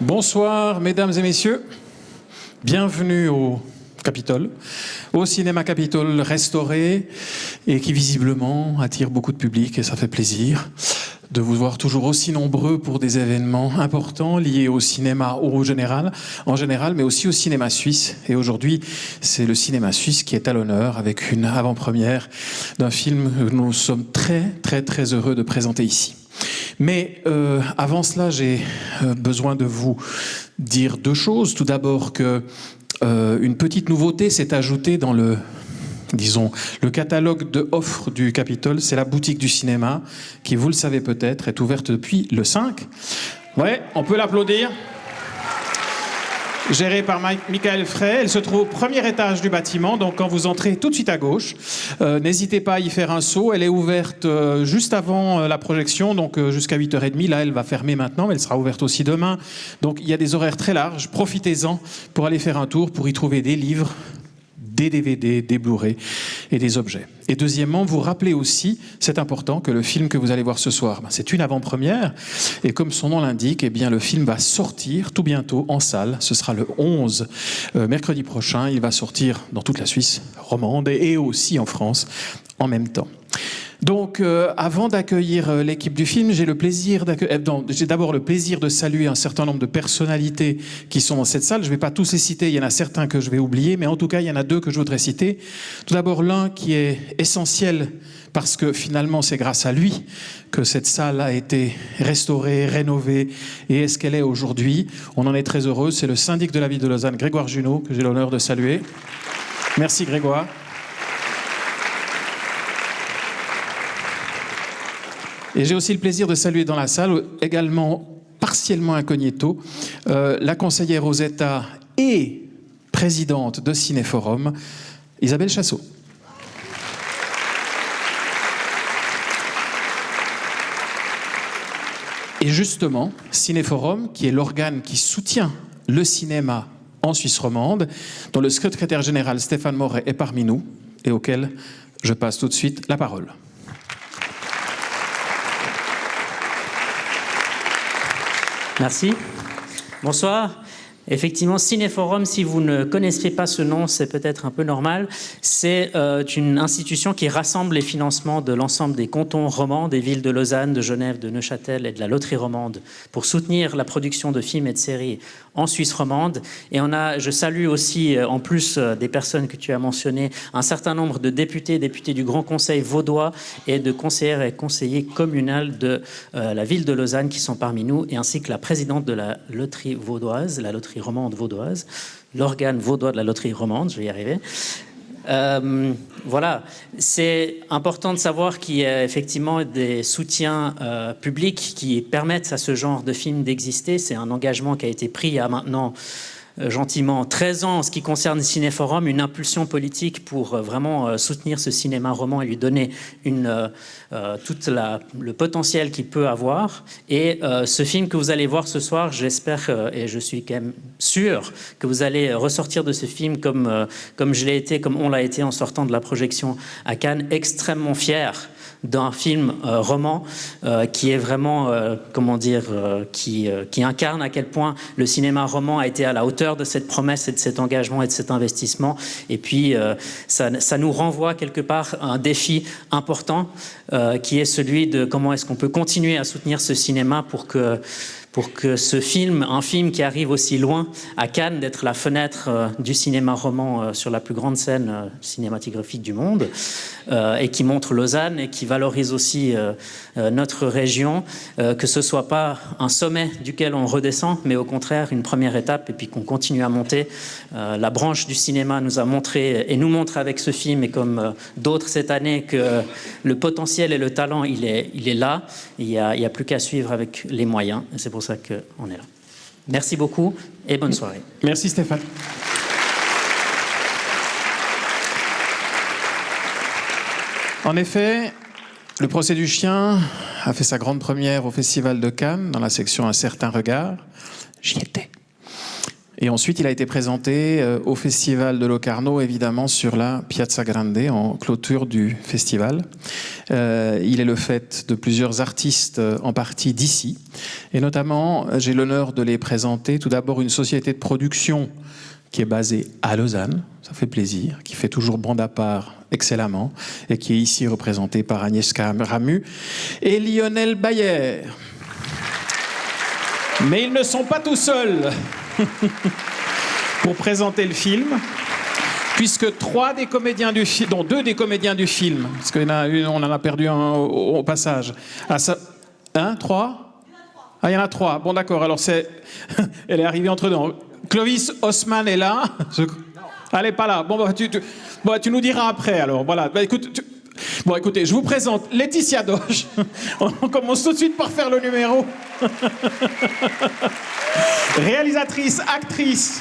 Bonsoir, mesdames et messieurs. Bienvenue au Capitole, au cinéma Capitole restauré et qui visiblement attire beaucoup de public et ça fait plaisir de vous voir toujours aussi nombreux pour des événements importants liés au cinéma en général, mais aussi au cinéma suisse. Et aujourd'hui, c'est le cinéma suisse qui est à l'honneur avec une avant-première d'un film que nous sommes très heureux de présenter ici. Mais avant cela, j'ai besoin de vous dire deux choses. Tout d'abord que une petite nouveauté s'est ajoutée dans le catalogue de offres du Capitole. C'est la boutique du cinéma qui, vous le savez peut-être, est ouverte depuis le 5. Ouais, on peut l'applaudir. Gérée par Michael Frey. Elle se trouve au premier étage du bâtiment, donc quand vous entrez tout de suite à gauche, n'hésitez pas à y faire un saut. Elle est ouverte juste avant la projection, donc jusqu'à 8h30. Là, elle va fermer maintenant, mais elle sera ouverte aussi demain. Donc il y a des horaires très larges. Profitez-en pour aller faire un tour, pour y trouver des livres, des DVD, des Blu-ray et des objets. Et deuxièmement, vous rappelez aussi, c'est important, que le film que vous allez voir ce soir, c'est une avant-première. Et comme son nom l'indique, eh bien, le film va sortir tout bientôt en salle. Ce sera le 11, mercredi prochain. Il va sortir dans toute la Suisse romande et aussi en France en même temps. Donc, avant d'accueillir l'équipe du film, j'ai d'abord le plaisir de saluer un certain nombre de personnalités qui sont dans cette salle. Je ne vais pas tous les citer, il y en a certains que je vais oublier, mais en tout cas, il y en a deux que je voudrais citer. Tout d'abord, l'un qui est essentiel parce que finalement, c'est grâce à lui que cette salle a été restaurée, rénovée et est ce qu'elle est aujourd'hui. On en est très heureux. C'est le syndic de la ville de Lausanne, Grégoire Junot, que j'ai l'honneur de saluer. Merci Grégoire. Et j'ai aussi le plaisir de saluer dans la salle, également partiellement incognito, la conseillère aux États et présidente de Cinéforum, Isabelle Chassot. Et justement, Cinéforum, qui est l'organe qui soutient le cinéma en Suisse romande, dont le secrétaire général Stéphane Moret est parmi nous, et auquel je passe tout de suite la parole. Merci. Bonsoir. Effectivement, Cinéforum, si vous ne connaissez pas ce nom, c'est peut-être un peu normal. C'est une institution qui rassemble les financements de l'ensemble des cantons romans, des villes de Lausanne, de Genève, de Neuchâtel et de la loterie romande pour soutenir la production de films et de séries en Suisse romande. Et je salue aussi, en plus des personnes que tu as mentionnées, un certain nombre de députés du Grand Conseil vaudois et de conseillères et conseillers communaux de la ville de Lausanne qui sont parmi nous, et ainsi que la présidente de la loterie vaudoise, la loterie romande vaudoise, l'organe vaudois de la loterie romande, je vais y arriver. Voilà, c'est important de savoir qu'il y a effectivement des soutiens publics qui permettent à ce genre de film d'exister. C'est un engagement qui a été pris il y a maintenant gentiment 13 ans en ce qui concerne Cinéforum, une impulsion politique pour vraiment soutenir ce cinéma roman et lui donner tout le potentiel qu'il peut avoir. Et ce film que vous allez voir ce soir, j'espère et je suis quand même sûr que vous allez ressortir de ce film comme je l'ai été, comme on l'a été en sortant de la projection à Cannes, extrêmement fier d'un film roman qui est vraiment, qui incarne à quel point le cinéma roman a été à la hauteur de cette promesse et de cet engagement et de cet investissement. Et puis, ça nous renvoie quelque part à un défi important qui est celui de comment est-ce qu'on peut continuer à soutenir ce cinéma pour que ce film, un film qui arrive aussi loin à Cannes, d'être la fenêtre du cinéma roman sur la plus grande scène cinématographique du monde, et qui montre Lausanne et qui valorise aussi notre région, que ce soit pas un sommet duquel on redescend, mais au contraire une première étape, et puis qu'on continue à monter. La branche du cinéma nous a montré et nous montre avec ce film, et comme d'autres cette année, que le potentiel et le talent, il est là. Il y a plus qu'à suivre avec les moyens. Et c'est pour ça qu'on est là. Merci beaucoup et bonne soirée. Merci Stéphane. En effet, Le procès du chien a fait sa grande première au Festival de Cannes, dans la section Un certain regard. J'y étais. Et ensuite, il a été présenté au Festival de Locarno, évidemment, sur la Piazza Grande, en clôture du festival. Il est le fait de plusieurs artistes, en partie d'ici. Et notamment, j'ai l'honneur de les présenter. Tout d'abord, une société de production qui est basée à Lausanne, ça fait plaisir, qui fait toujours bande à part excellemment, et qui est ici représentée par Agnieszka Ramu et Lionel Bayer. Mais ils ne sont pas tout seuls pour présenter le film, puisque trois des comédiens du film, dont deux des comédiens du film, parce qu'on en a perdu un au passage. Trois ? Ah, il y en a trois. Bon, d'accord. Alors elle est arrivée entre deux. Clovis Haussmann est là. Elle n'est pas là. Bon, tu nous diras après. Alors voilà. Bon, écoutez, je vous présente Laetitia Doche. On commence tout de suite par faire le numéro. Réalisatrice, actrice,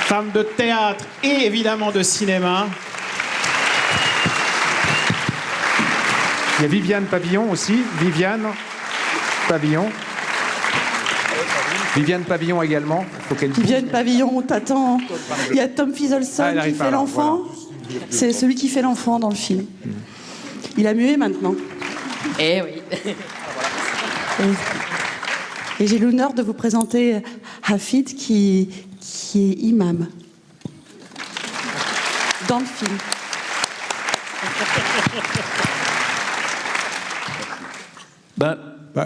femme de théâtre et évidemment de cinéma. Il y a Viviane Pavillon aussi. Viviane Pavillon. Viviane Pavillon également. Viviane Pavillon, on t'attend. Il y a Tom Fizzleson qui fait l'enfant. Voilà. C'est celui qui fait l'enfant dans le film. Il a mué maintenant. Eh oui. Et j'ai l'honneur de vous présenter Hafid qui est imam dans le film.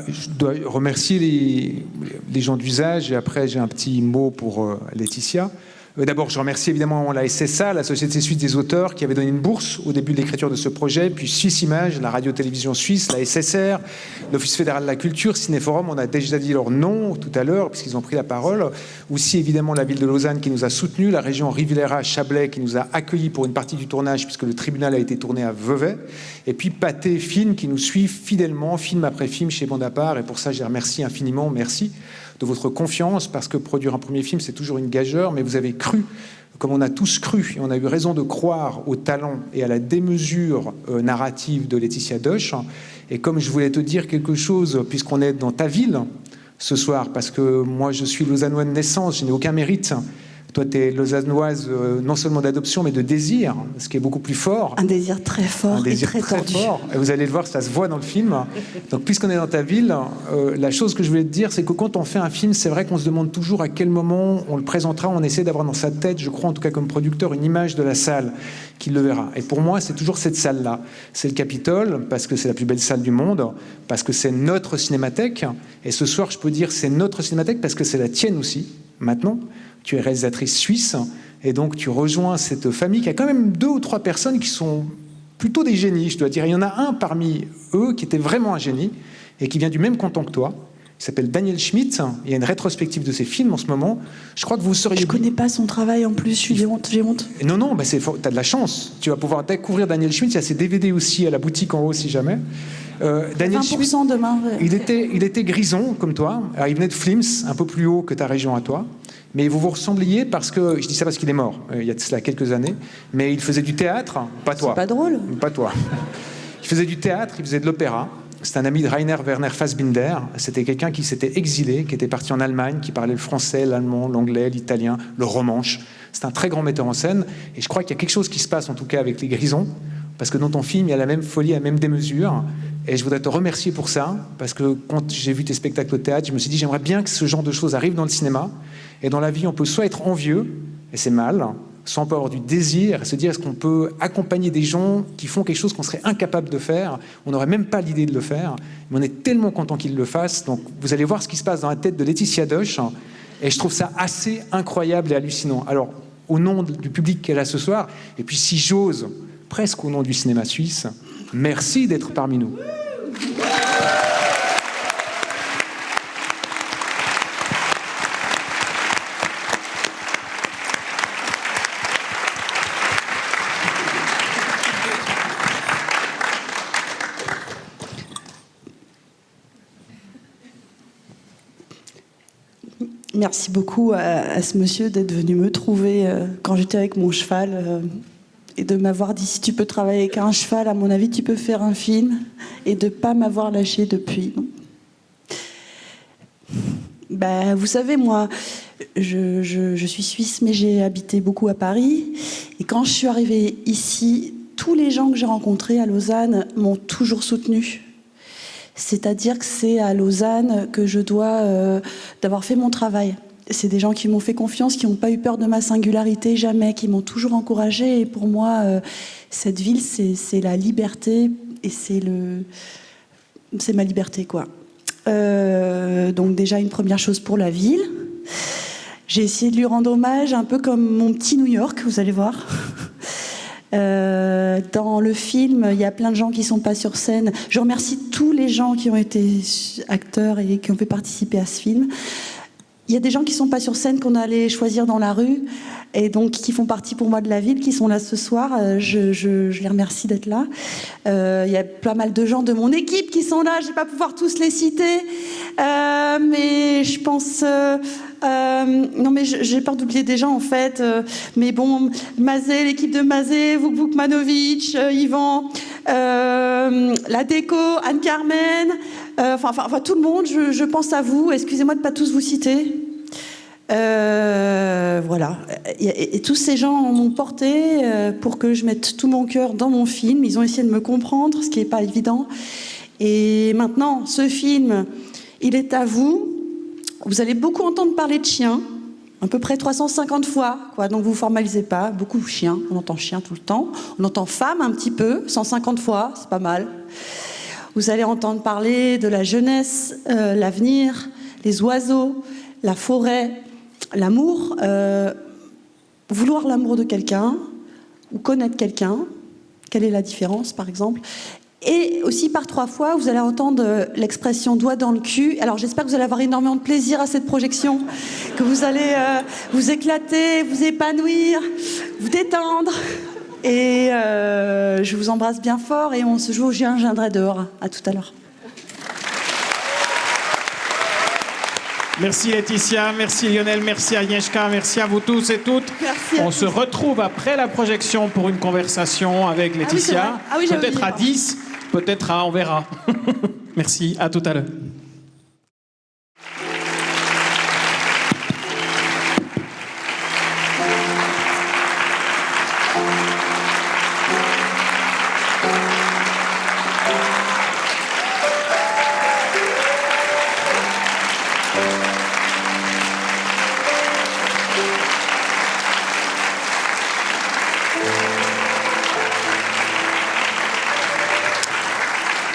Je dois remercier les gens d'usage, et après j'ai un petit mot pour Laetitia. D'abord, je remercie évidemment la SSA, la Société Suisse des Auteurs, qui avait donné une bourse au début de l'écriture de ce projet, puis Suisse Images, la radio-télévision suisse, la SSR, l'Office fédéral de la culture, Cinéforum, on a déjà dit leur nom tout à l'heure, puisqu'ils ont pris la parole. Aussi, évidemment, la ville de Lausanne qui nous a soutenus, la région Riviera-Chablais qui nous a accueillis pour une partie du tournage, puisque le tribunal a été tourné à Vevey. Et puis Pathé Film qui nous suit fidèlement, film après film chez Bande à part. Et pour ça, je les remercie infiniment. Merci de votre confiance, parce que produire un premier film, c'est toujours une gageure, mais vous avez cru, comme on a tous cru, et on a eu raison de croire au talent et à la démesure narrative de Laetitia Doche. Et comme je voulais te dire quelque chose, puisqu'on est dans ta ville ce soir, parce que moi, je suis lausannois de naissance, je n'ai aucun mérite. Toi, tu es lausannoise non seulement d'adoption, mais de désir, ce qui est beaucoup plus fort. Un désir très fort et très tordu. Fort. Et vous allez le voir, ça se voit dans le film. Donc, puisqu'on est dans ta ville, la chose que je voulais te dire, c'est que quand on fait un film, c'est vrai qu'on se demande toujours à quel moment on le présentera. On essaie d'avoir dans sa tête, je crois en tout cas comme producteur, une image de la salle qui le verra. Et pour moi, c'est toujours cette salle-là. C'est le Capitole, parce que c'est la plus belle salle du monde, parce que c'est notre cinémathèque. Et ce soir, je peux dire c'est notre cinémathèque parce que c'est la tienne aussi, maintenant. Tu es réalisatrice suisse, et donc tu rejoins cette famille qui a quand même 2 ou 3 personnes qui sont plutôt des génies, je dois dire. Il y en a un parmi eux qui était vraiment un génie, et qui vient du même canton que toi. Il s'appelle Daniel Schmitt. Il y a une rétrospective de ses films en ce moment. Je crois que vous seriez... Je connais pas son travail en plus, j'ai honte. Non, t'as de la chance. Tu vas pouvoir découvrir Daniel Schmitt. Il y a ses DVD aussi à la boutique en haut, si jamais. Daniel 20% Schmitt, demain. Il était grison, comme toi. Alors, il venait de Flims, un peu plus haut que ta région à toi. Mais vous vous ressembliez parce que... Je dis ça parce qu'il est mort, il y a de cela quelques années. Mais il faisait du théâtre, pas toi. C'est pas drôle. Pas toi. Il faisait du théâtre, il faisait de l'opéra. C'est un ami de Rainer Werner Fassbinder. C'était quelqu'un qui s'était exilé, qui était parti en Allemagne, qui parlait le français, l'allemand, l'anglais, l'italien, le romanche. C'est un très grand metteur en scène. Et je crois qu'il y a quelque chose qui se passe, en tout cas, avec les Grisons. Parce que dans ton film, il y a la même folie, la même démesure. Et je voudrais te remercier pour ça. Parce que quand j'ai vu tes spectacles au théâtre, je me suis dit, j'aimerais bien que ce genre de choses arrive dans le cinéma. Et dans la vie, on peut soit être envieux, et c'est mal, soit on peut avoir du désir, et se dire est-ce qu'on peut accompagner des gens qui font quelque chose qu'on serait incapable de faire, on n'aurait même pas l'idée de le faire, mais on est tellement content qu'ils le fassent. Donc vous allez voir ce qui se passe dans la tête de Laetitia Doche, et je trouve ça assez incroyable et hallucinant. Alors, au nom du public qu'elle a ce soir, et puis si j'ose, presque au nom du cinéma suisse, merci d'être parmi nous. Merci beaucoup à ce monsieur d'être venu me trouver quand j'étais avec mon cheval et de m'avoir dit si tu peux travailler avec un cheval, à mon avis tu peux faire un film, et de ne pas m'avoir lâché depuis. Vous savez, moi, je suis suisse, mais j'ai habité beaucoup à Paris. Et quand je suis arrivée ici, tous les gens que j'ai rencontrés à Lausanne m'ont toujours soutenue. C'est-à-dire que c'est à Lausanne que je dois d'avoir fait mon travail. C'est des gens qui m'ont fait confiance, qui n'ont pas eu peur de ma singularité, jamais, qui m'ont toujours encouragée. Et pour moi, cette ville, c'est la liberté et c'est ma liberté, quoi. Donc déjà, une première chose pour la ville. J'ai essayé de lui rendre hommage, un peu comme mon petit New York, vous allez voir. Dans le film, il y a plein de gens qui ne sont pas sur scène. Je remercie tous les gens qui ont été acteurs et qui ont fait participer à ce film. Il y a des gens qui ne sont pas sur scène, qu'on allait choisir dans la rue, et donc qui font partie pour moi de la ville, qui sont là ce soir. Je les remercie d'être là. Il y a pas mal de gens de mon équipe qui sont là. Je ne vais pas pouvoir tous les citer, mais je pense... non, mais j'ai peur d'oublier des gens, en fait. Mais bon, Mazé, l'équipe de Mazé, Vukmanovic, Yvan, la déco, Anne-Carmen, enfin, tout le monde, je pense à vous. Excusez-moi de ne pas tous vous citer. Voilà. Et tous ces gens m'ont porté pour que je mette tout mon cœur dans mon film. Ils ont essayé de me comprendre, ce qui n'est pas évident. Et maintenant, ce film, il est à vous. Vous allez beaucoup entendre parler de chiens, à peu près 350 fois, quoi. Donc vous ne formalisez pas, beaucoup de chiens, on entend chien tout le temps, on entend femme un petit peu, 150 fois, c'est pas mal. Vous allez entendre parler de la jeunesse, l'avenir, les oiseaux, la forêt, l'amour, vouloir l'amour de quelqu'un, ou connaître quelqu'un, quelle est la différence par exemple. Et aussi par 3 fois, vous allez entendre l'expression « doigt dans le cul ». Alors j'espère que vous allez avoir énormément de plaisir à cette projection, que vous allez vous éclater, vous épanouir, vous détendre. Et je vous embrasse bien fort et on se joue au gingendré dehors. À tout à l'heure. Merci Laetitia, merci Lionel, merci Agnieszka, merci à vous tous et toutes. Merci. On se retrouve après la projection pour une conversation avec Laetitia. Ah oui, peut-être à 10, peut-être à on verra. Merci, à tout à l'heure.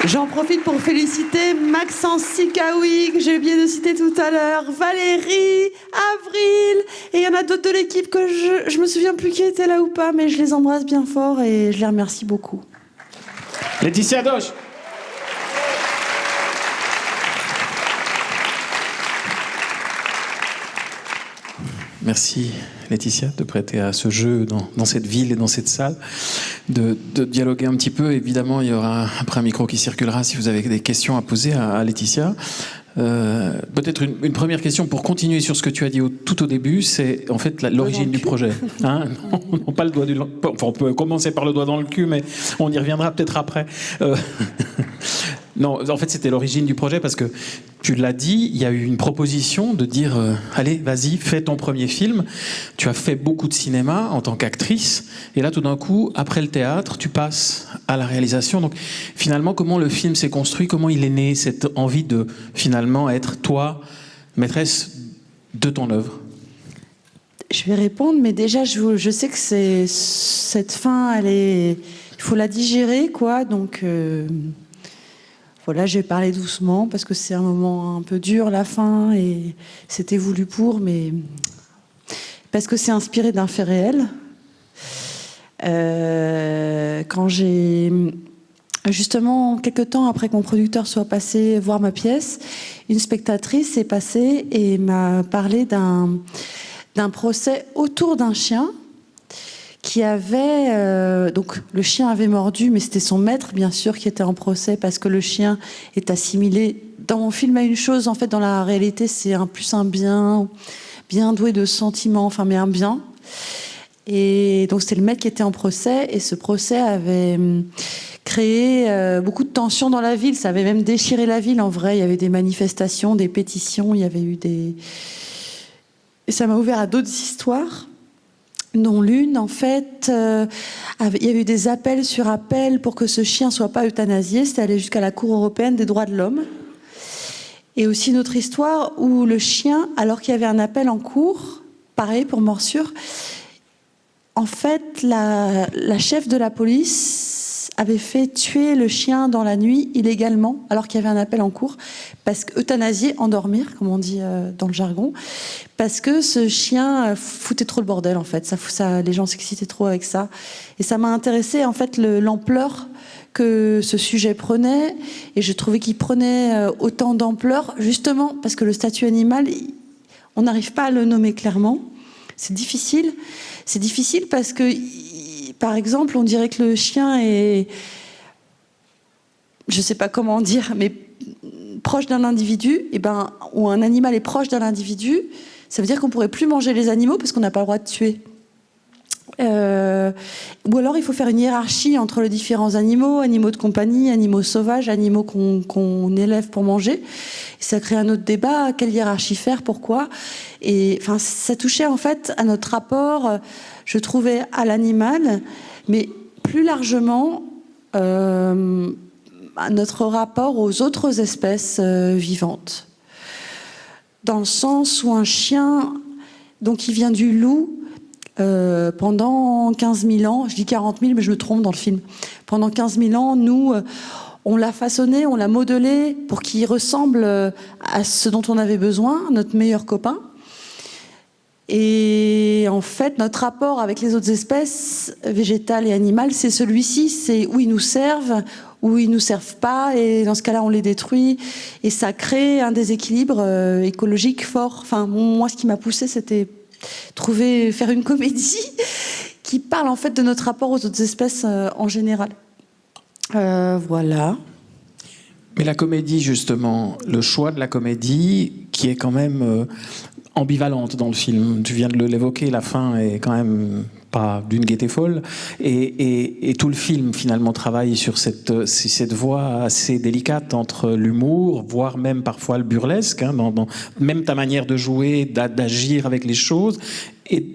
J'en profite pour féliciter Maxence Sikaoui, que j'ai oublié de citer tout à l'heure, Valérie, Avril, et il y en a d'autres de l'équipe que je me souviens plus qui était là ou pas, mais je les embrasse bien fort et je les remercie beaucoup. Laetitia Doche. Merci Laetitia de prêter à ce jeu dans cette ville et dans cette salle, de dialoguer un petit peu. Évidemment, il y aura après un micro qui circulera si vous avez des questions à poser à Laetitia. Peut-être une première question pour continuer sur ce que tu as dit tout au début, c'est en fait l'origine du projet. Hein, non, pas le doigt enfin, on peut commencer par le doigt dans le cul, mais on y reviendra peut-être après. Non, en fait, c'était l'origine du projet parce que tu l'as dit, il y a eu une proposition de dire allez, vas-y, fais ton premier film. Tu as fait beaucoup de cinéma en tant qu'actrice, et là, tout d'un coup, après le théâtre, tu passes à la réalisation. Donc, finalement, comment le film s'est construit, comment il est né, cette envie de finalement être toi, maîtresse de ton œuvre? Je vais répondre, mais déjà, je sais que cette fin, il faut la digérer, quoi. Donc, voilà, je vais parler doucement parce que c'est un moment un peu dur, la fin, et c'était voulu pour, mais parce que c'est inspiré d'un fait réel. Quand j'ai... Justement, quelques temps après que mon producteur soit passé voir ma pièce, une spectatrice est passée et m'a parlé d'un procès autour d'un chien qui avait... donc, le chien avait mordu, mais c'était son maître, bien sûr, qui était en procès parce que le chien est assimilé dans mon film à une chose. En fait, dans la réalité, c'est plus un bien doué de sentiments, enfin, mais un bien. Et donc c'était le maître qui était en procès, et ce procès avait créé beaucoup de tensions dans la ville. Ça avait même déchiré la ville en vrai. Il y avait des manifestations, des pétitions, il y avait eu des... Et ça m'a ouvert à d'autres histoires, dont l'une, en fait, il y avait eu des appels sur appels pour que ce chien soit pas euthanasié. C'était allé jusqu'à la Cour européenne des droits de l'homme. Et aussi une autre histoire où le chien, alors qu'il y avait un appel en cours, pareil pour morsure, en fait, la chef de la police avait fait tuer le chien dans la nuit illégalement, alors qu'il y avait un appel en cours, parce que euthanasier, endormir, comme on dit dans le jargon, parce que ce chien foutait trop le bordel, en fait. Les gens s'excitaient trop avec ça. Et ça m'a intéressé, en fait, l'ampleur que ce sujet prenait, et je trouvais qu'il prenait autant d'ampleur, justement, parce que le statut animal, on n'arrive pas à le nommer clairement. C'est difficile. C'est difficile parce que, par exemple, on dirait que le chien est, je ne sais pas comment dire, mais proche d'un individu, ou un animal est proche d'un individu, ça veut dire qu'on ne pourrait plus manger les animaux parce qu'on n'a pas le droit de tuer. Ou alors il faut faire une hiérarchie entre les différents animaux de compagnie, animaux sauvages, animaux qu'on élève pour manger. Et ça crée un autre débat, quelle hiérarchie faire, pourquoi. Et enfin, ça touchait en fait à notre rapport, je trouvais, à l'animal, mais plus largement à notre rapport aux autres espèces vivantes. Dans le sens où un chien, donc il vient du loup, pendant 15 000 ans, je dis 40 000, mais je me trompe dans le film. Pendant 15 000 ans, nous, on l'a façonné, on l'a modelé pour qu'il ressemble à ce dont on avait besoin, notre meilleur copain. Et en fait, notre rapport avec les autres espèces végétales et animales, c'est celui-ci, c'est où ils nous servent, où ils nous servent pas, et dans ce cas-là, on les détruit. Et ça crée un déséquilibre écologique fort. Enfin, moi, ce qui m'a poussée, c'était faire une comédie qui parle en fait de notre rapport aux autres espèces en général. Voilà. Mais la comédie, justement, le choix de la comédie, qui est quand même ambivalente dans le film. Tu viens de l'évoquer, la fin est quand même pas d'une gaieté folle. Et tout le film, finalement, travaille sur cette voie assez délicate entre l'humour, voire même parfois le burlesque, hein, dans même ta manière de jouer, d'agir avec les choses, et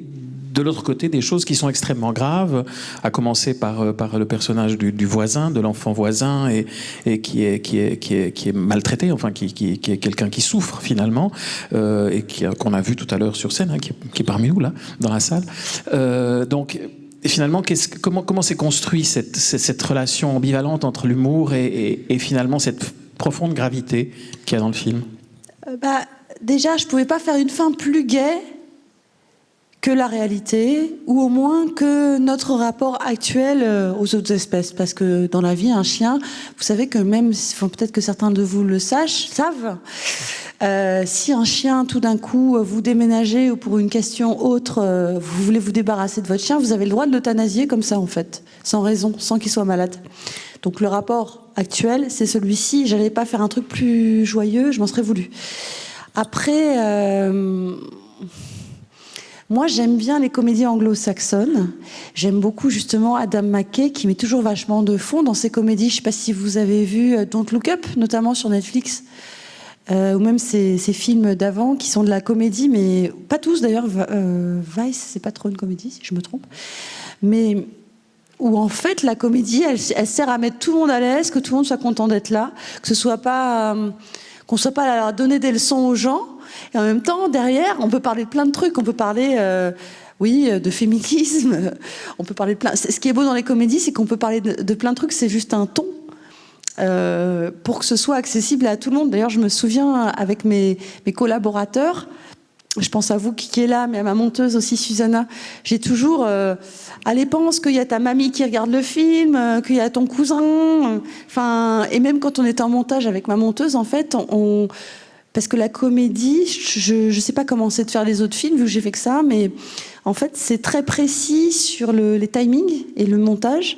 de l'autre côté, des choses qui sont extrêmement graves, à commencer par le personnage du voisin, de l'enfant voisin, et qui est maltraité, enfin qui est quelqu'un qui souffre finalement, et qu'on a vu tout à l'heure sur scène, hein, qui est parmi nous là, dans la salle. Donc, et finalement, comment s'est construit cette relation ambivalente entre l'humour et finalement cette profonde gravité qu'il y a dans le film? Déjà, je pouvais pas faire une fin plus gaie que la réalité, ou au moins que notre rapport actuel aux autres espèces. Parce que dans la vie, un chien, vous savez que même, peut-être que certains de vous le savent, si un chien, tout d'un coup, vous déménagez ou pour une question autre, vous voulez vous débarrasser de votre chien, vous avez le droit de l'euthanasier comme ça, en fait, sans raison, sans qu'il soit malade. Donc le rapport actuel, c'est celui-ci. J'allais pas faire un truc plus joyeux, je m'en serais voulu. Après... moi, j'aime bien les comédies anglo-saxonnes. J'aime beaucoup, justement, Adam McKay, qui met toujours vachement de fond dans ses comédies. Je ne sais pas si vous avez vu Don't Look Up, notamment sur Netflix, ou même ces films d'avant qui sont de la comédie, mais pas tous, d'ailleurs. Vice, c'est pas trop une comédie, si je me trompe. Mais où, en fait, la comédie, elle sert à mettre tout le monde à l'aise, que tout le monde soit content d'être là, que ce soit pas... qu'on ne soit pas à donner des leçons aux gens. Et en même temps, derrière, on peut parler de plein de trucs. On peut parler, de féminisme. On peut parler de plein... Ce qui est beau dans les comédies, c'est qu'on peut parler de plein de trucs. C'est juste un ton pour que ce soit accessible à tout le monde. D'ailleurs, je me souviens, avec mes collaborateurs, je pense à vous qui est là, mais à ma monteuse aussi, Susanna, j'ai toujours... allez, pense qu'il y a ta mamie qui regarde le film, qu'il y a ton cousin. Et même quand on était en montage avec ma monteuse, en fait, parce que la comédie, je ne sais pas comment c'est de faire les autres films, vu que j'ai fait que ça, mais en fait, c'est très précis sur les timings et le montage.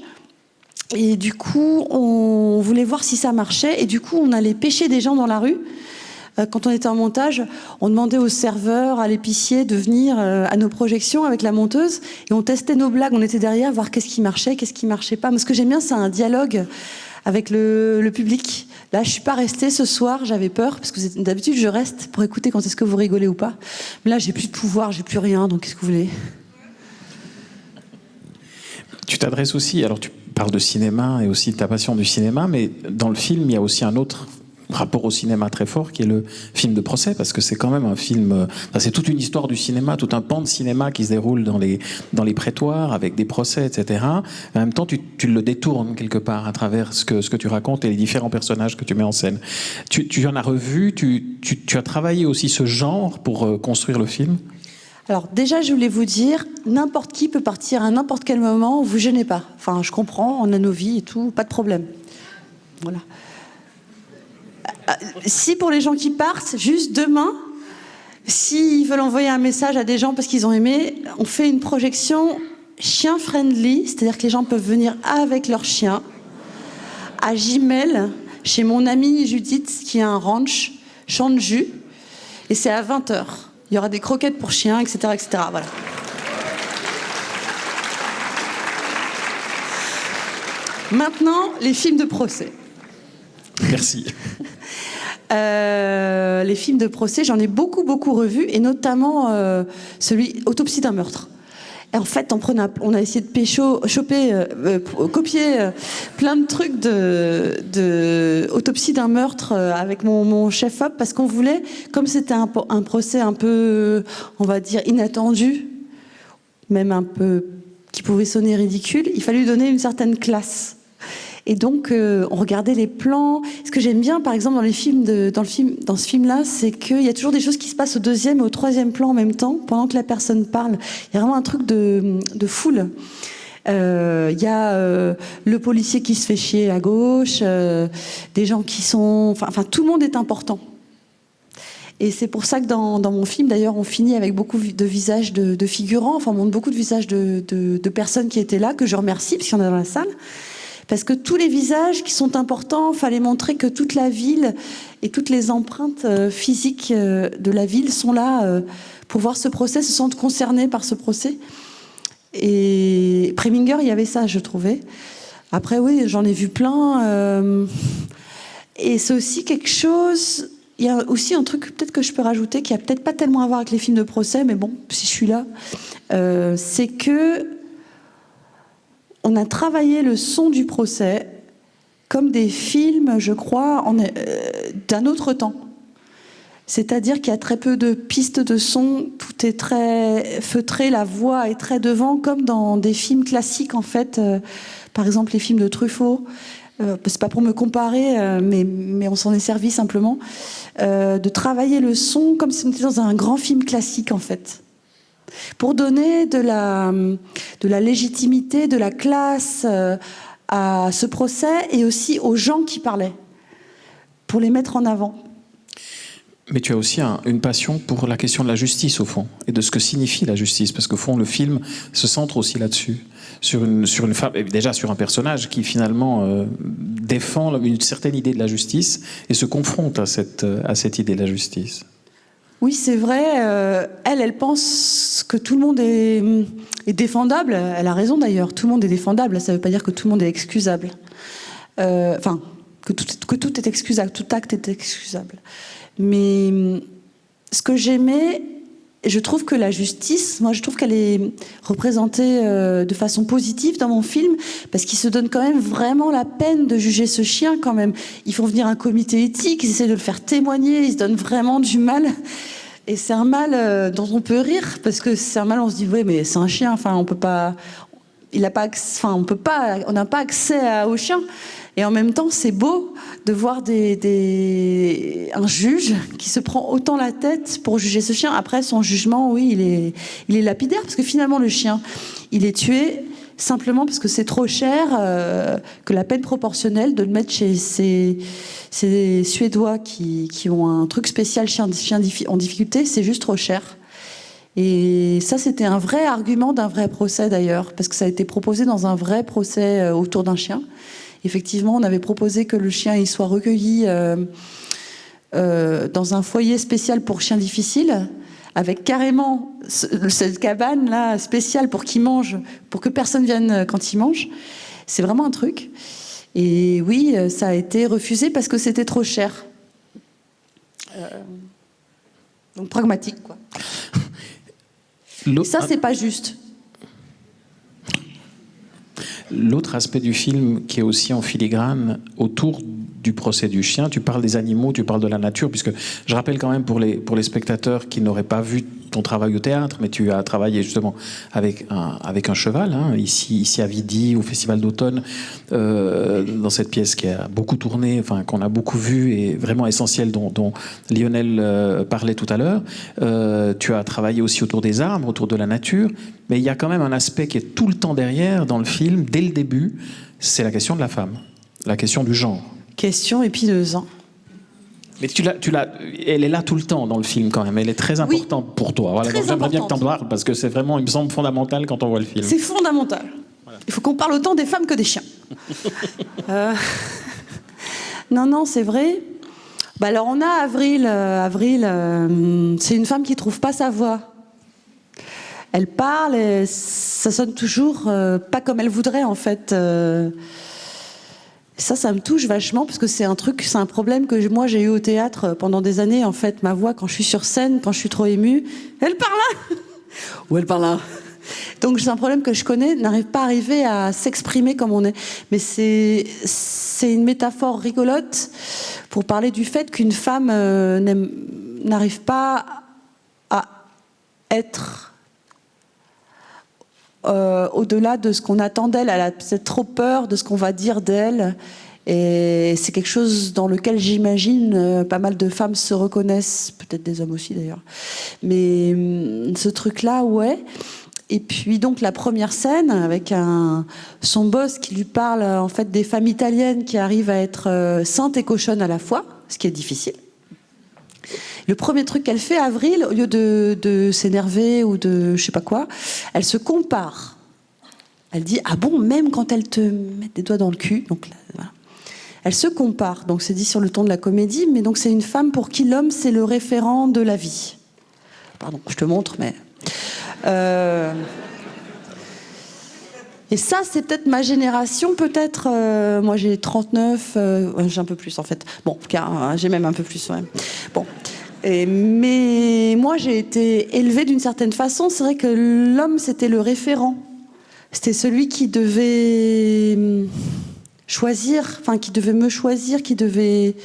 Et du coup, on voulait voir si ça marchait. Et du coup, on allait pêcher des gens dans la rue quand on était en montage, on demandait aux serveurs, à l'épicier de venir à nos projections avec la monteuse et on testait nos blagues, on était derrière, voir qu'est-ce qui marchait pas. Mais ce que j'aime bien, c'est un dialogue avec le public. Là, je suis pas restée ce soir, j'avais peur, parce que d'habitude, je reste pour écouter quand est-ce que vous rigolez ou pas. Mais là, j'ai plus de pouvoir, j'ai plus rien, donc qu'est-ce que vous voulez ? Tu t'adresses aussi, alors tu parles de cinéma et aussi de ta passion du cinéma, mais dans le film, il y a aussi un autre rapport au cinéma très fort qui est le film de procès, parce que c'est quand même un film, c'est toute une histoire du cinéma, tout un pan de cinéma qui se déroule dans les prétoires avec des procès, etc. En même temps, tu le détournes quelque part à travers ce que tu racontes et les différents personnages que tu mets en scène. Tu en as revu, tu as travaillé aussi ce genre pour construire le film ? Alors déjà, je voulais vous dire, n'importe qui peut partir à n'importe quel moment, vous gênez pas. Enfin, je comprends, on a nos vies et tout, pas de problème. Voilà. Si pour les gens qui partent, juste demain, s'ils veulent envoyer un message à des gens parce qu'ils ont aimé, on fait une projection chien-friendly, c'est-à-dire que les gens peuvent venir avec leur chien, à Gimel, chez mon amie Judith, qui a un ranch, Champ de Jus, et c'est à 20h. Il y aura des croquettes pour chiens, etc., etc. Voilà. Maintenant, les films de procès. Merci. Les films de procès, j'en ai beaucoup revus, et notamment celui Autopsie d'un meurtre. Et en fait, on a essayé de copier plein de trucs de Autopsie d'un meurtre avec mon chef-op, parce qu'on voulait, comme c'était un procès un peu, on va dire, inattendu, même un peu qui pouvait sonner ridicule, il fallait lui donner une certaine classe. Et donc, on regardait les plans. Ce que j'aime bien, par exemple, dans ce film-là, c'est qu'il y a toujours des choses qui se passent au deuxième et au troisième plan en même temps, pendant que la personne parle. Il y a vraiment un truc de foule. Il y a le policier qui se fait chier à gauche, des gens qui sont... Enfin, tout le monde est important. Et c'est pour ça que dans mon film, d'ailleurs, on finit avec beaucoup de visages de figurants. Enfin, on montre beaucoup de visages de personnes qui étaient là, que je remercie, parce qu'il y en a dans la salle. Parce que tous les visages qui sont importants, il fallait montrer que toute la ville et toutes les empreintes physiques de la ville sont là pour voir ce procès, se sentent concernés par ce procès. Et Preminger, il y avait ça, je trouvais. Après, oui, j'en ai vu plein. Et c'est aussi quelque chose... Il y a aussi un truc peut-être que je peux rajouter qui a peut-être pas tellement à voir avec les films de procès, mais bon, si je suis là, c'est que on a travaillé le son du procès comme des films, je crois, d'un autre temps. C'est-à-dire qu'il y a très peu de pistes de son, tout est très feutré, la voix est très devant, comme dans des films classiques, en fait. Par exemple, les films de Truffaut. C'est pas pour me comparer, mais on s'en est servi simplement. De travailler le son comme si on était dans un grand film classique, en fait. Pour donner de la légitimité, de la classe à ce procès et aussi aux gens qui parlaient, pour les mettre en avant. Mais tu as aussi une passion pour la question de la justice, au fond, et de ce que signifie la justice, parce qu'au fond, le film se centre aussi là-dessus, sur une femme, et déjà sur un personnage qui finalement défend une certaine idée de la justice et se confronte à cette idée de la justice. Oui, c'est vrai. Elle pense que tout le monde est défendable. Elle a raison d'ailleurs. Tout le monde est défendable. Ça ne veut pas dire que tout le monde est excusable. Enfin, que tout est excusable. Tout acte est excusable. Mais ce que j'aimais, je trouve que la justice, moi je trouve qu'elle est représentée de façon positive dans mon film, parce qu'ils se donnent quand même vraiment la peine de juger ce chien quand même. Ils font venir un comité éthique, ils essaient de le faire témoigner, ils se donnent vraiment du mal. Et c'est un mal dont on peut rire, parce que c'est un mal, on se dit, ouais, mais c'est un chien, enfin on peut pas... on n'a pas accès au chien. Et en même temps, c'est beau de voir un juge qui se prend autant la tête pour juger ce chien. Après, son jugement, oui, il est lapidaire, parce que finalement, le chien, il est tué simplement parce que c'est trop cher, que la peine proportionnelle de le mettre chez ces Suédois qui ont un truc spécial chien en difficulté, c'est juste trop cher. Et ça, c'était un vrai argument d'un vrai procès d'ailleurs, parce que ça a été proposé dans un vrai procès autour d'un chien. Effectivement, on avait proposé que le chien il soit recueilli dans un foyer spécial pour chiens difficiles, avec carrément cette cabane-là spéciale pour qu'ils mangent, pour que personne vienne quand ils mangent. C'est vraiment un truc. Et oui, ça a été refusé parce que c'était trop cher. Donc pragmatique, quoi. Et ça, c'est pas juste. L'autre aspect du film qui est aussi en filigrane autour du procès du chien, tu parles des animaux, tu parles de la nature, puisque je rappelle quand même pour les spectateurs qui n'auraient pas vu ton travail au théâtre, mais tu as travaillé justement avec un cheval, hein, ici à Vidi, au Festival d'automne, dans cette pièce qui a beaucoup tourné, enfin qu'on a beaucoup vu et vraiment essentielle, dont Lionel parlait tout à l'heure. Tu as travaillé aussi autour des arbres, autour de la nature, mais il y a quand même un aspect qui est tout le temps derrière dans le film, dès le début, c'est la question de la femme, la question du genre. Question épineuse. Hein. Mais elle est là tout le temps dans le film quand même. Elle est très importante pour toi. Voilà, donc j'aimerais bien que tu en parles parce que c'est vraiment, il me semble, fondamental quand on voit le film. C'est fondamental. Voilà. Il faut qu'on parle autant des femmes que des chiens. Non, c'est vrai. Bah alors on a Avril. C'est une femme qui trouve pas sa voix. Elle parle et ça sonne toujours pas comme elle voudrait en fait. Ça me touche vachement parce que c'est un problème que moi j'ai eu au théâtre pendant des années. En fait, ma voix, quand je suis sur scène, quand je suis trop émue, elle parle là ou elle parle là. Donc c'est un problème que je connais, n'arrive pas à arriver à s'exprimer comme on est. Mais c'est une métaphore rigolote pour parler du fait qu'une femme n'arrive pas à être au-delà de ce qu'on attend d'elle. Elle a peut-être trop peur de ce qu'on va dire d'elle. Et c'est quelque chose dans lequel j'imagine pas mal de femmes se reconnaissent, peut-être des hommes aussi d'ailleurs. Mais ce truc-là, ouais. Et puis donc la première scène avec son boss qui lui parle en fait des femmes italiennes qui arrivent à être saintes et cochonnes à la fois, ce qui est difficile. Le premier truc qu'elle fait, Avril, au lieu de s'énerver ou de je sais pas quoi, elle se compare. Elle dit ah bon, même quand elle te met des doigts dans le cul, donc là, voilà. Elle se compare. Donc c'est dit sur le ton de la comédie, mais donc c'est une femme pour qui l'homme c'est le référent de la vie. Pardon, je te montre, mais et ça, c'est peut-être ma génération, peut-être. Moi, j'ai 39, j'ai un peu plus en fait. Bon, car j'ai même un peu plus. Ouais. Bon. Mais moi, j'ai été élevée d'une certaine façon. C'est vrai que l'homme, c'était le référent. C'était celui qui devait choisir, enfin, qui devait me choisir, qui devait...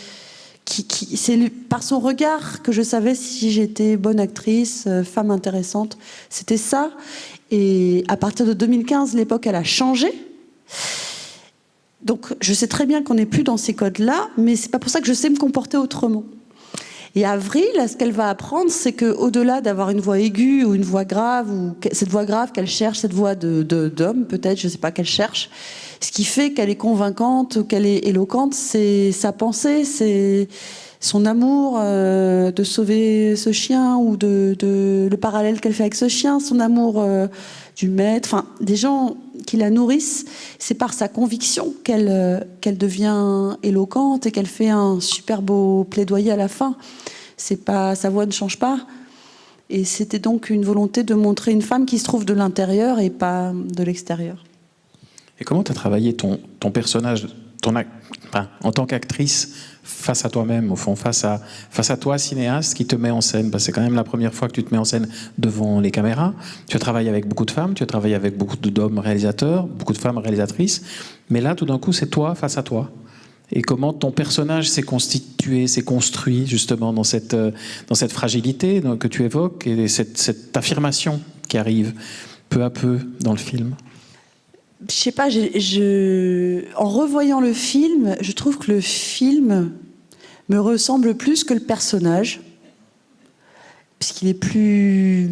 c'est par son regard que je savais si j'étais bonne actrice, femme intéressante. C'était ça. Et à partir de 2015, l'époque, elle a changé. Donc, je sais très bien qu'on n'est plus dans ces codes-là, mais c'est pas pour ça que je sais me comporter autrement. Et Avril, ce qu'elle va apprendre, c'est qu'au-delà d'avoir une voix aiguë ou une voix grave, ou cette voix grave qu'elle cherche, cette voix d'homme, peut-être, je sais pas, qu'elle cherche, ce qui fait qu'elle est convaincante ou qu'elle est éloquente, c'est sa pensée, c'est son amour de sauver ce chien ou le parallèle qu'elle fait avec ce chien, son amour du maître, enfin des gens qui la nourrissent. C'est par sa conviction qu'elle devient éloquente et qu'elle fait un super beau plaidoyer à la fin. C'est pas, sa voix ne change pas. Et c'était donc une volonté de montrer une femme qui se trouve de l'intérieur et pas de l'extérieur. Et comment tu as travaillé ton personnage en tant qu'actrice face à toi-même, au fond, face à toi, cinéaste, qui te met en scène? Parce que c'est quand même la première fois que tu te mets en scène devant les caméras. Tu as travaillé avec beaucoup de femmes, tu as travaillé avec beaucoup d'hommes réalisateurs, beaucoup de femmes réalisatrices. Mais là, tout d'un coup, c'est toi face à toi. Et comment ton personnage s'est constitué, s'est construit justement dans cette fragilité que tu évoques et cette affirmation qui arrive peu à peu dans le film? Je sais pas, en revoyant le film, je trouve que le film me ressemble plus que le personnage, puisqu'il est plus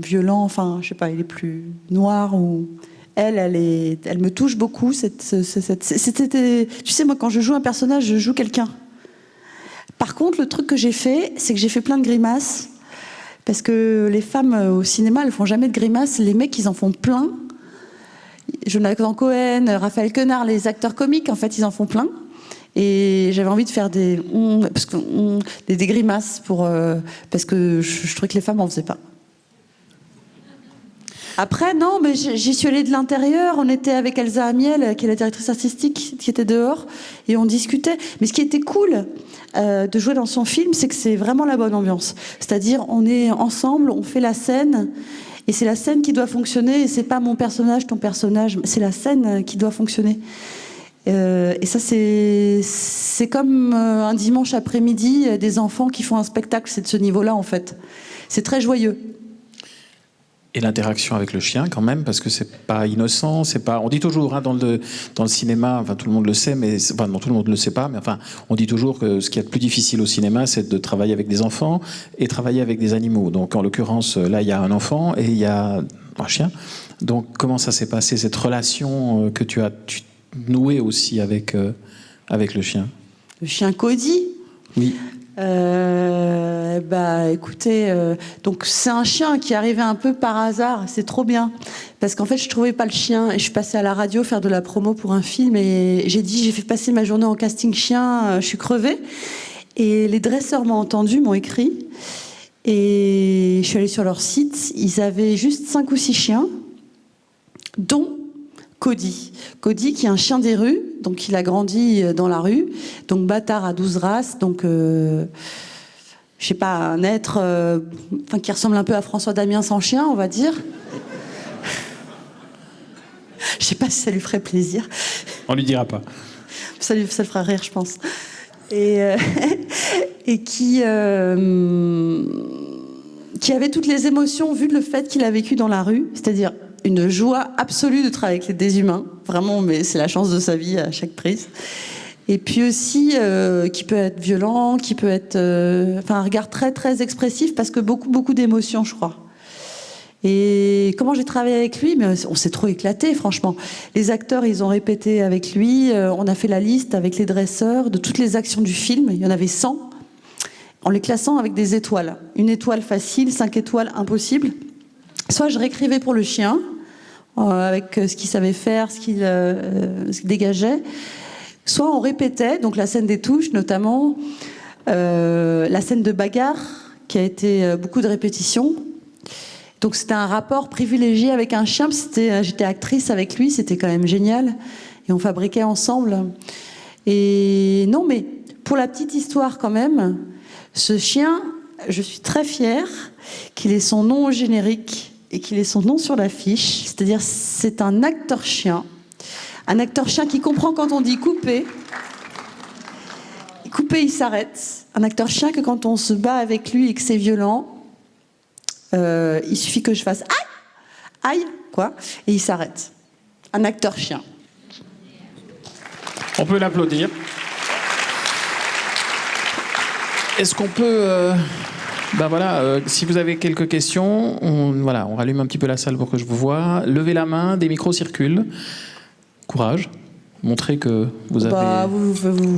violent, enfin, je sais pas, il est plus noir. Ou elle me touche beaucoup. Tu sais, moi, quand je joue un personnage, je joue quelqu'un. Par contre, le truc que j'ai fait, c'est que j'ai fait plein de grimaces, parce que les femmes au cinéma, elles font jamais de grimaces. Les mecs, ils en font plein. Jonathan Cohen, Raphaël Quenard, les acteurs comiques, en fait, ils en font plein. Et j'avais envie de faire des grimaces parce que je trouvais que les femmes en faisaient pas. Après, non, mais j'y suis allée de l'intérieur. On était avec Elsa Amiel, qui est la directrice artistique, qui était dehors, et on discutait. Mais ce qui était cool de jouer dans son film, c'est que c'est vraiment la bonne ambiance. C'est-à-dire, on est ensemble, on fait la scène, et c'est la scène qui doit fonctionner, et c'est pas mon personnage, ton personnage, c'est la scène qui doit fonctionner. Et ça, c'est comme un dimanche après-midi, des enfants qui font un spectacle, c'est de ce niveau-là, en fait. C'est très joyeux. Et l'interaction avec le chien, quand même, parce que c'est pas innocent, c'est pas. On dit toujours dans le cinéma, enfin tout le monde le sait, mais enfin non, tout le monde le sait pas, mais enfin on dit toujours que ce qui est le plus difficile au cinéma, c'est de travailler avec des enfants et travailler avec des animaux. Donc en l'occurrence, là il y a un enfant et il y a un chien. Donc comment ça s'est passé cette relation que tu as nouée aussi avec le chien? Le chien Cody. Oui. Écoutez, donc c'est un chien qui est arrivé un peu par hasard, c'est trop bien, parce qu'en fait je trouvais pas le chien et je suis passée à la radio faire de la promo pour un film et j'ai fait passer ma journée en casting chien, je suis crevée et les dresseurs m'ont entendu, m'ont écrit et je suis allée sur leur site, ils avaient juste 5 ou 6 chiens, dont Cody. Cody qui est un chien des rues, donc il a grandi dans la rue, donc bâtard à 12 races, donc je sais pas, un être qui ressemble un peu à François Damien sans chien, on va dire. Je sais pas si ça lui ferait plaisir. On lui dira pas. Ça le fera rire, je pense. Et qui avait toutes les émotions vu le fait qu'il a vécu dans la rue, c'est-à-dire une joie absolue de travailler avec des humains, vraiment, mais c'est la chance de sa vie à chaque prise. Et puis aussi, qui peut être violent, qui peut être... un regard très, très expressif, parce que beaucoup d'émotions, je crois. Et comment j'ai travaillé avec lui? Mais on s'est trop éclaté, franchement. Les acteurs, ils ont répété avec lui, on a fait la liste avec les dresseurs de toutes les actions du film, il y en avait 100, en les classant avec des étoiles. 1 étoile facile, 5 étoiles impossible. Soit je réécrivais pour le chien, avec ce qu'il savait faire, ce qu'il dégageait. Soit on répétait, donc la scène des touches notamment, la scène de bagarre, qui a été beaucoup de répétitions. Donc c'était un rapport privilégié avec un chien, j'étais actrice avec lui, c'était quand même génial. Et on fabriquait ensemble. Et non, mais pour la petite histoire quand même, ce chien, je suis très fière qu'il ait son nom au générique et qu'il ait son nom sur l'affiche. C'est-à-dire, c'est un acteur chien. Un acteur chien qui comprend quand on dit couper. Couper, il s'arrête. Un acteur chien que quand on se bat avec lui et que c'est violent, il suffit que je fasse « aïe !» quoi, et il s'arrête. Un acteur chien. On peut l'applaudir. Est-ce qu'on peut... si vous avez quelques questions, on rallume un petit peu la salle pour que je vous vois. Levez la main, des micros circulent. Courage. Montrez que vous avez...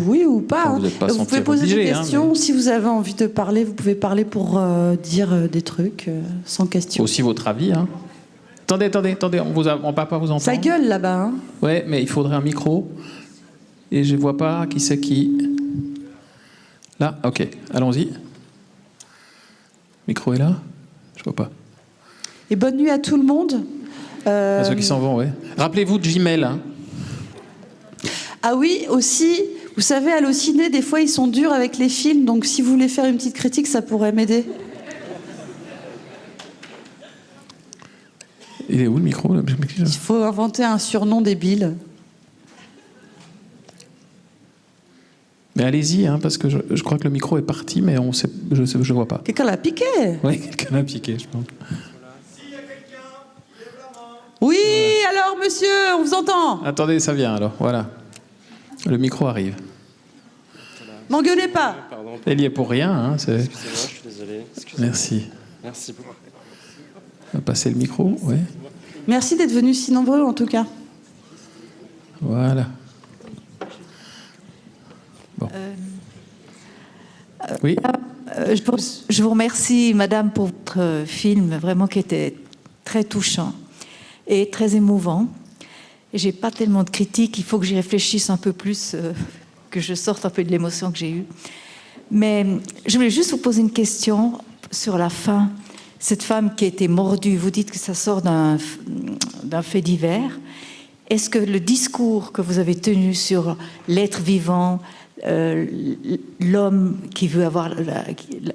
oui ou pas. Enfin, vous pouvez poser des questions. Si vous avez envie de parler, vous pouvez parler pour dire des trucs sans question. Aussi votre avis. Hein. Attendez, on va pas vous entendre. Ça gueule là-bas. Hein. Ouais, mais il faudrait un micro. Et je vois pas qui c'est qui. Là, ok, allons-y. Micro est là? Je vois pas. Et bonne nuit à tout le monde. À ceux qui s'en vont, ouais. Rappelez-vous de Gmail. Hein. Ah oui, aussi, vous savez, Allociné, des fois, ils sont durs avec les films, donc si vous voulez faire une petite critique, ça pourrait m'aider. Il est où le micro? Il faut inventer un surnom débile. Mais allez-y, hein, parce que je crois que le micro est parti, mais je ne vois pas. Quelqu'un l'a piqué? Oui, quelqu'un l'a piqué, je pense. S'il y a quelqu'un, lève la main. Oui, alors, monsieur, on vous entend. Attendez, ça vient, alors, voilà. Le micro arrive. M'engueulez pas. Pardon. Elle y est pour rien, hein, c'est... Excusez-moi, je suis désolé. Excusez-moi. Merci. Merci beaucoup. On va passer le micro, ouais. Merci d'être venus si nombreux, en tout cas. Voilà. Bon. Oui. Je vous remercie, madame, pour votre film, vraiment qui était très touchant et très émouvant. J'ai pas tellement de critiques, il faut que j'y réfléchisse un peu plus que je sorte un peu de l'émotion que j'ai eue. Mais je voulais juste vous poser une question sur la fin. Cette femme qui a été mordue, vous dites que ça sort d'un fait divers. Est-ce que le discours que vous avez tenu sur l'être vivant, l'homme qui veut avoir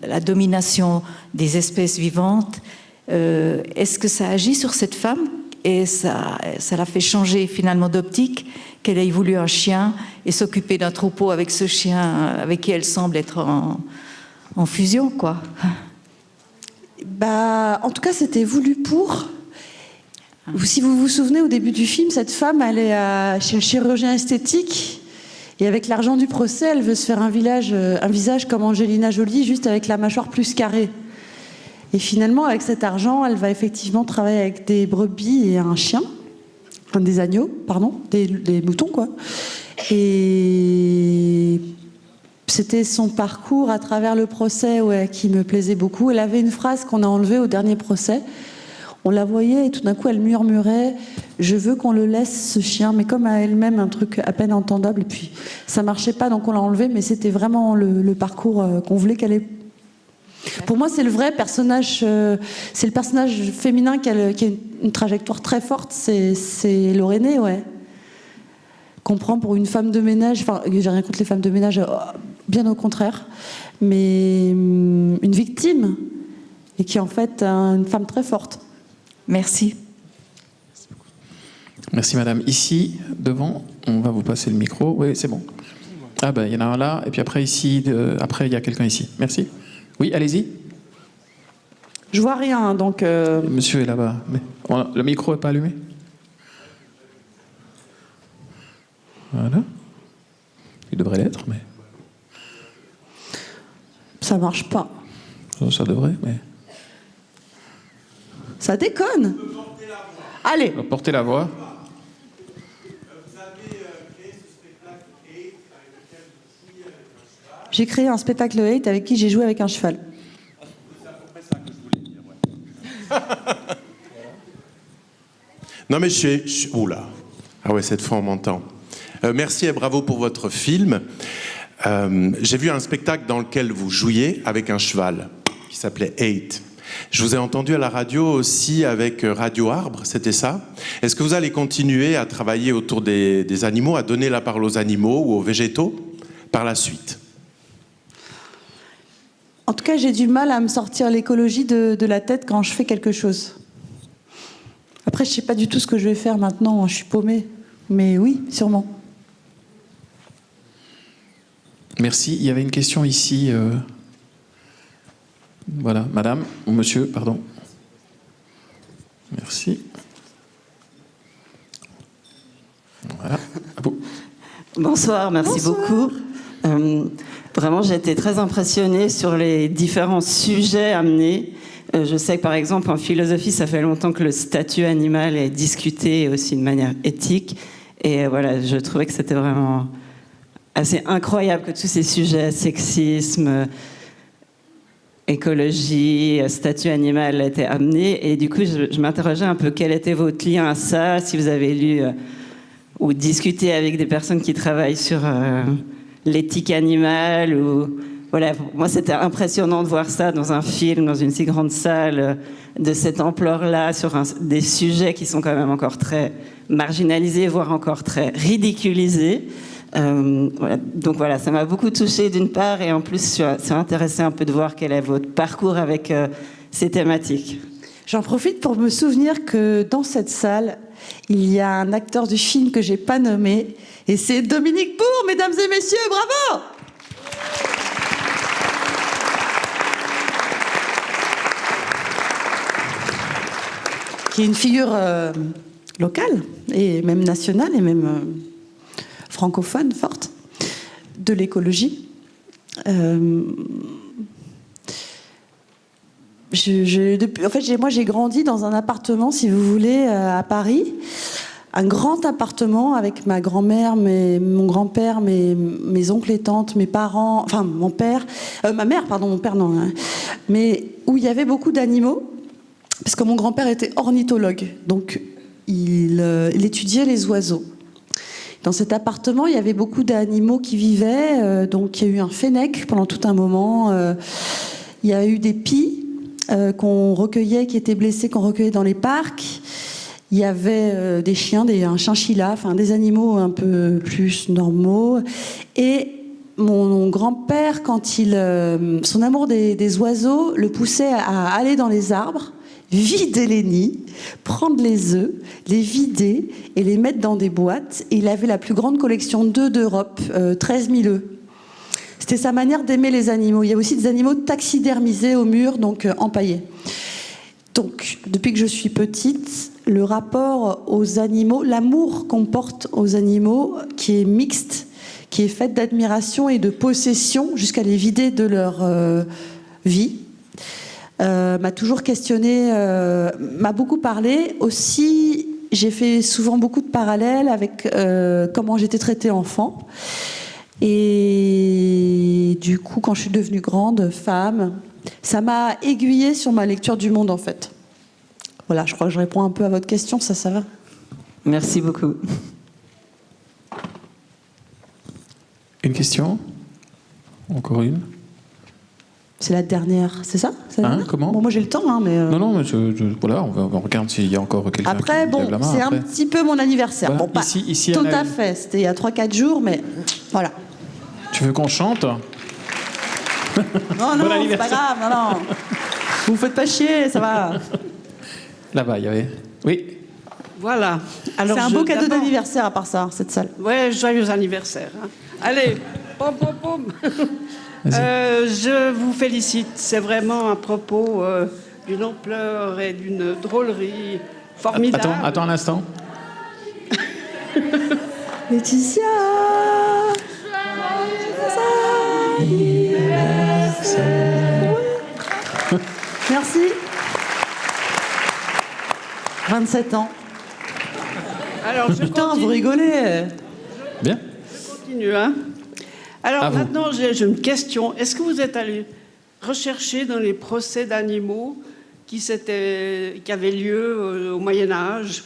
la domination des espèces vivantes, est-ce que ça agit sur cette femme et ça l'a fait changer finalement d'optique, qu'elle ait voulu un chien et s'occuper d'un troupeau avec ce chien avec qui elle semble être en fusion, quoi? Bah, en tout cas, c'était voulu pour. Si vous vous souvenez, au début du film, cette femme, elle est chez le chirurgien esthétique. Et avec l'argent du procès, elle veut se faire un visage comme Angelina Jolie, juste avec la mâchoire plus carrée. Et finalement, avec cet argent, elle va effectivement travailler avec des brebis et un chien. Enfin, des agneaux, pardon. Des moutons, quoi. Et c'était son parcours à travers le procès, ouais, qui me plaisait beaucoup. Elle avait une phrase qu'on a enlevée au dernier procès. On la voyait et tout d'un coup, elle murmurait « Je veux qu'on le laisse, ce chien », mais comme à elle-même, un truc à peine entendable. Et puis, ça marchait pas, donc on l'a enlevé, mais c'était vraiment le parcours qu'on voulait qu'elle ait. Pour moi, c'est le vrai personnage, c'est le personnage féminin qui a une trajectoire très forte, c'est Laurénée, ouais. Qu'on prend pour une femme de ménage, enfin, j'ai rien contre les femmes de ménage, bien au contraire, mais une victime, et qui est en fait une femme très forte. Merci. Merci madame. Ici, devant, on va vous passer le micro. Oui, c'est bon. Ah ben, il y en a un là, et puis après ici, après il y a quelqu'un ici. Merci. Oui, allez-y. Je vois rien, donc... Monsieur est là-bas. Le micro n'est pas allumé? Voilà. Il devrait l'être, mais... Ça marche pas. Ça devrait, mais... Ça déconne. Allez. Portez la voix. J'ai créé un spectacle Hate avec qui j'ai joué avec un cheval. Non mais oula. Ah ouais, cette fois on m'entend. Merci et bravo pour votre film. J'ai vu un spectacle dans lequel vous jouiez avec un cheval qui s'appelait Hate. Je vous ai entendu à la radio aussi avec Radio Arbre, c'était ça? Est-ce que vous allez continuer à travailler autour des animaux, à donner la parole aux animaux ou aux végétaux par la suite? En tout cas, j'ai du mal à me sortir l'écologie de la tête quand je fais quelque chose. Après, je ne sais pas du tout ce que je vais faire maintenant, je suis paumée. Mais oui, sûrement. Merci. Il y avait une question ici. Voilà, madame, ou monsieur, pardon. Merci. Voilà, à vous. Bonsoir, merci beaucoup. Vraiment, j'ai été très impressionnée sur les différents sujets amenés. Je sais que, par exemple, en philosophie, ça fait longtemps que le statut animal est discuté aussi de manière éthique. Et voilà, je trouvais que c'était vraiment assez incroyable que tous ces sujets, sexisme, écologie, statut animal, étaient amenés. Et du coup, je m'interrogeais un peu quel était votre lien à ça, si vous avez lu ou discuté avec des personnes qui travaillent sur l'éthique animale. Ou, voilà, moi, c'était impressionnant de voir ça dans un film, dans une si grande salle, de cette ampleur-là, sur des sujets qui sont quand même encore très marginalisés, voire encore très ridiculisés. Voilà. Donc voilà, ça m'a beaucoup touchée d'une part, et en plus, c'est intéressant un peu de voir quel est votre parcours avec ces thématiques. J'en profite pour me souvenir que dans cette salle, il y a un acteur du film que j'ai pas nommé, et c'est Dominique Bourg, mesdames et messieurs, bravo! Qui est une figure locale, et même nationale, et même francophone forte, de l'écologie. Moi, j'ai grandi dans un appartement, si vous voulez, à Paris. Un grand appartement avec ma grand-mère, mon grand-père, mes oncles et tantes, mes parents, enfin mon père, ma mère, pardon, mon père non, hein, mais où il y avait beaucoup d'animaux, parce que mon grand-père était ornithologue, donc il étudiait les oiseaux. Dans cet appartement, il y avait beaucoup d'animaux qui vivaient. Donc il y a eu un fennec pendant tout un moment. Il y a eu des pies qu'on recueillait, qui étaient blessés, qu'on recueillait dans les parcs. Il y avait des chiens, un chinchilla, enfin des animaux un peu plus normaux. Et mon grand-père, quand son amour des oiseaux le poussait à aller dans les arbres, vider les nids, prendre les œufs, les vider et les mettre dans des boîtes. Et il avait la plus grande collection d'œufs d'Europe, 13 000 œufs. C'était sa manière d'aimer les animaux. Il y a aussi des animaux taxidermisés au mur, donc empaillés. Donc, depuis que je suis petite, le rapport aux animaux, l'amour qu'on porte aux animaux, qui est mixte, qui est fait d'admiration et de possession jusqu'à les vider de leur vie, m'a toujours questionnée, m'a beaucoup parlé. Aussi, j'ai fait souvent beaucoup de parallèles avec comment j'étais traitée enfant. Et du coup, quand je suis devenue grande, femme, ça m'a aiguillée sur ma lecture du monde, en fait. Voilà, je crois que je réponds un peu à votre question, ça va. Merci beaucoup. Une question? Encore une? C'est la dernière, c'est ça? C'est la dernière Comment? Bon, moi j'ai le temps, mais... Non, mais voilà, on regarde s'il y a encore quelqu'un Après, qui lève la main. c'est un petit peu mon anniversaire. Voilà. Bon, pas Ici, tout à fait, c'était il y a 3-4 jours, mais voilà. Tu veux qu'on chante? Non, Bon c'est pas grave, non. Vous me faites pas chier, ça va. Là-bas, il y avait... Oui. Voilà. C'est un beau cadeau d'anniversaire à part ça, cette salle. Ouais, joyeux anniversaire. Hein. Allez, pom, pom, pom. Je vous félicite. C'est vraiment un propos d'une ampleur et d'une drôlerie formidable. Attends un instant. Laetitia, merci. 27 ans. Alors, je Putain, continue. vous rigolez. Bien. Je continue, hein. Alors maintenant, j'ai une question. Est-ce que vous êtes allé rechercher dans les procès d'animaux qui avaient lieu au Moyen-Âge,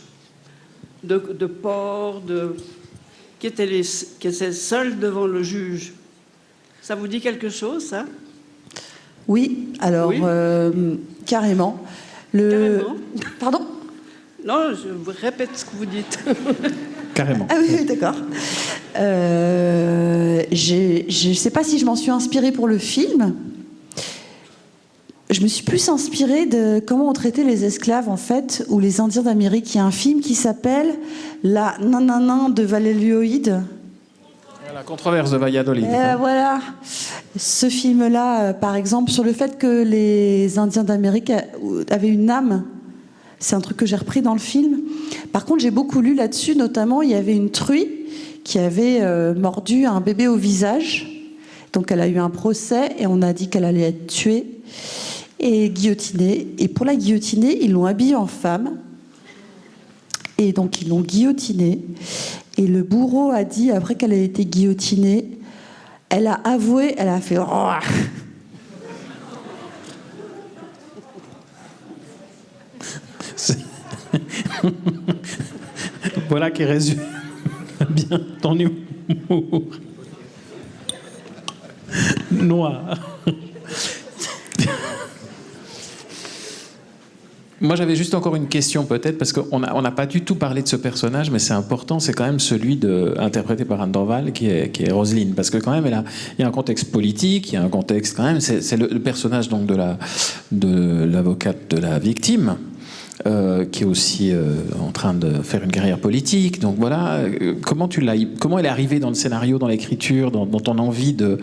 de porcs, qui étaient seuls devant le juge? Ça vous dit quelque chose, ça? Oui, alors, Oui. carrément. Carrément. Pardon? Non, je vous répète ce que vous dites. Carrément. Ah oui, d'accord. Je ne sais pas si je m'en suis inspirée pour le film. Je me suis plus inspirée de comment on traitait les esclaves, en fait, ou les Indiens d'Amérique. Il y a un film qui s'appelle La Nanana de Valélioïde. La controverse de Valladolid. Voilà. Ce film-là, par exemple, sur le fait que les Indiens d'Amérique avaient une âme. C'est un truc que j'ai repris dans le film. Par contre, j'ai beaucoup lu là-dessus, notamment, il y avait une truie qui avait mordu un bébé au visage. Donc, elle a eu un procès et on a dit qu'elle allait être tuée et guillotinée. Et pour la guillotiner, ils l'ont habillée en femme. Et donc, ils l'ont guillotinée. Et le bourreau a dit, après qu'elle a été guillotinée, elle a avoué, elle a fait... Voilà qui résume bien ton humour noir. Moi, j'avais juste encore une question peut-être, parce qu'on n'a pas du tout parlé de ce personnage, mais c'est important, c'est quand même celui interprété par Anne Dorval, qui est Roselyne, parce que quand même, il y a un contexte politique, il y a un contexte quand même, c'est le personnage donc de l'avocate de la victime, qui est aussi en train de faire une carrière politique. Donc voilà, comment elle est arrivée dans le scénario, dans l'écriture, dans ton envie de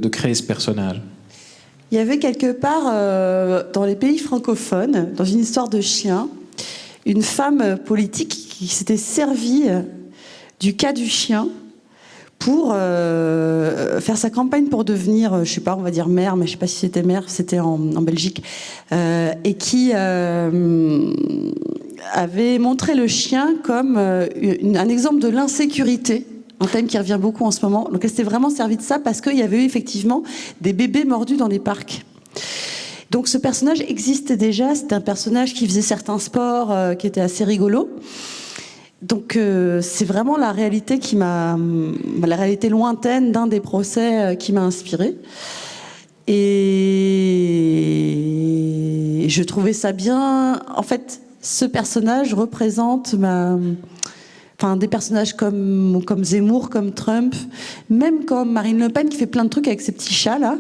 créer ce personnage? Il y avait quelque part, dans les pays francophones, dans une histoire de chien, une femme politique qui s'était servie du cas du chien pour faire sa campagne pour devenir, je sais pas, on va dire maire, mais je sais pas si c'était maire, c'était en Belgique, et qui avait montré le chien comme un exemple de l'insécurité. Un thème qui revient beaucoup en ce moment. Donc elle s'était vraiment servie de ça parce qu'il y avait eu effectivement des bébés mordus dans les parcs. Donc ce personnage existait déjà. C'était un personnage qui faisait certains sports qui étaient assez rigolos. Donc c'est vraiment la réalité la réalité lointaine d'un des procès qui m'a inspirée. Et je trouvais ça bien. En fait, ce personnage représente des personnages comme Zemmour, comme Trump, même comme Marine Le Pen qui fait plein de trucs avec ses petits chats là.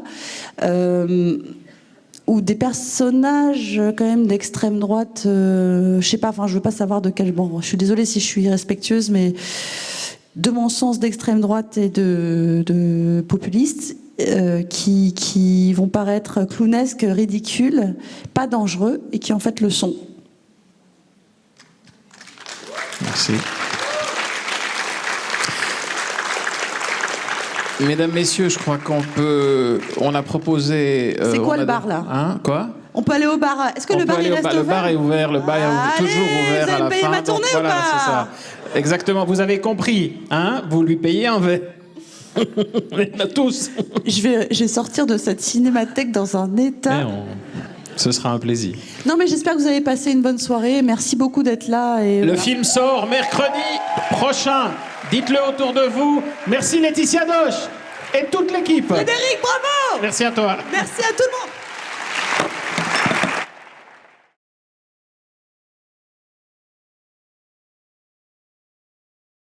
Ou des personnages quand même d'extrême droite, je sais pas, je veux pas savoir de quel... Bon, je suis désolée si je suis irrespectueuse, mais de mon sens d'extrême droite et de populistes, qui vont paraître clownesques, ridicules, pas dangereux, et qui en fait le sont. Merci. Mesdames, Messieurs, je crois on a proposé... C'est quoi le bar, là ? Hein, quoi ? On peut aller au bar. Est-ce que le bar il reste ouvert ? Le bar est ouvert, le bar est toujours ouvert à la fin. Vous allez me payer ma tournée ou pas ? C'est ça. Exactement, vous avez compris, hein ? Vous lui payez un verre. On est là tous. Je vais sortir de cette cinémathèque dans un état... Ce sera un plaisir. Non, mais j'espère que vous avez passé une bonne soirée. Merci beaucoup d'être là. Le film sort mercredi prochain. Dites-le autour de vous. Merci Laetitia Doche et toute l'équipe. Frédéric, bravo! Merci à toi. Merci à tout le monde.